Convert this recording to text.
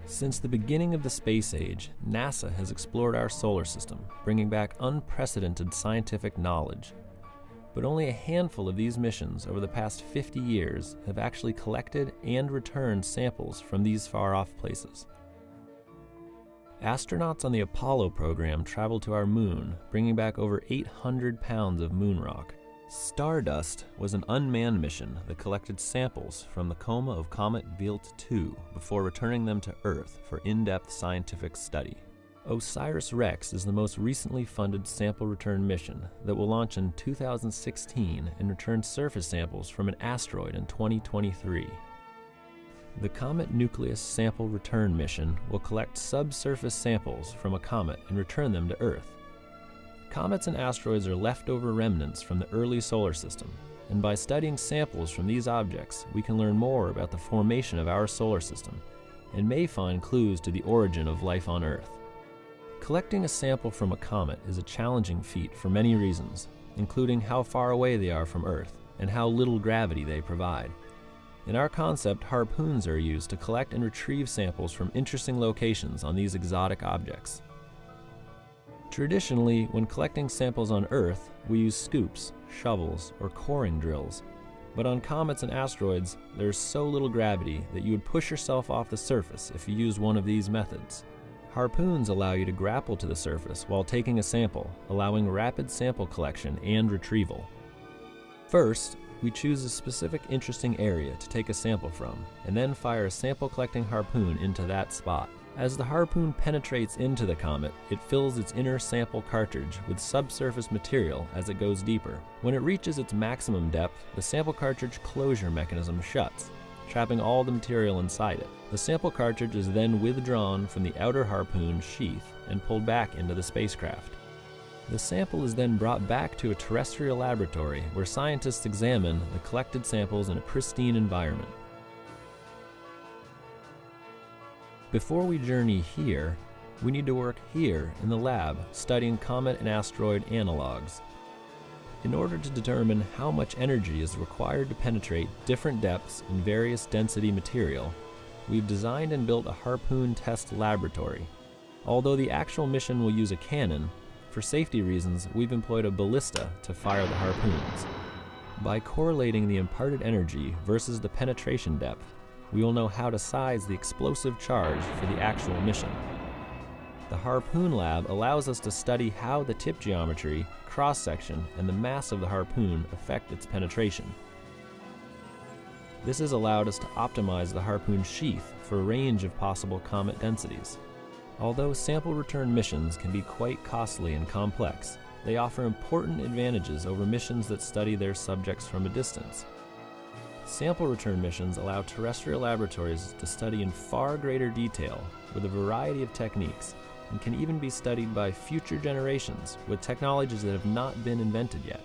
Since the beginning of the space age, NASA has explored our solar system, bringing back unprecedented scientific knowledge. But only a handful of these missions over the past 50 years have actually collected and returned samples from these far-off places. Astronauts on the Apollo program traveled to our moon, bringing back over 800 pounds of moon rock. Stardust was an unmanned mission that collected samples from the coma of Comet Wild 2 before returning them to Earth for in-depth scientific study. OSIRIS-REx is the most recently funded sample return mission that will launch in 2016 and return surface samples from an asteroid in 2023. The Comet Nucleus Sample Return mission will collect subsurface samples from a comet and return them to Earth. Comets and asteroids are leftover remnants from the early solar system, and by studying samples from these objects, we can learn more about the formation of our solar system and may find clues to the origin of life on Earth. Collecting a sample from a comet is a challenging feat for many reasons, including how far away they are from Earth and how little gravity they provide. In our concept, harpoons are used to collect and retrieve samples from interesting locations on these exotic objects. Traditionally, when collecting samples on Earth, we use scoops, shovels, or coring drills. But on comets and asteroids, there is so little gravity that you would push yourself off the surface if you used one of these methods. Harpoons allow you to grapple to the surface while taking a sample, allowing rapid sample collection and retrieval. First, we choose a specific interesting area to take a sample from, and then fire a sample collecting harpoon into that spot. As the harpoon penetrates into the comet, it fills its inner sample cartridge with subsurface material as it goes deeper. When it reaches its maximum depth, the sample cartridge closure mechanism shuts, trapping all the material inside it. The sample cartridge is then withdrawn from the outer harpoon sheath and pulled back into the spacecraft. The sample is then brought back to a terrestrial laboratory where scientists examine the collected samples in a pristine environment. Before we journey here, we need to work here in the lab studying comet and asteroid analogs. In order to determine how much energy is required to penetrate different depths in various density material, we've designed and built a harpoon test laboratory. Although the actual mission will use a cannon, for safety reasons we've employed a ballista to fire the harpoons. By correlating the imparted energy versus the penetration depth, we will know how to size the explosive charge for the actual mission. The Harpoon Lab allows us to study how the tip geometry, cross-section, and the mass of the harpoon affect its penetration. This has allowed us to optimize the harpoon sheath for a range of possible comet densities. Although sample return missions can be quite costly and complex, they offer important advantages over missions that study their subjects from a distance. Sample return missions allow terrestrial laboratories to study in far greater detail with a variety of techniques, and can even be studied by future generations with technologies that have not been invented yet.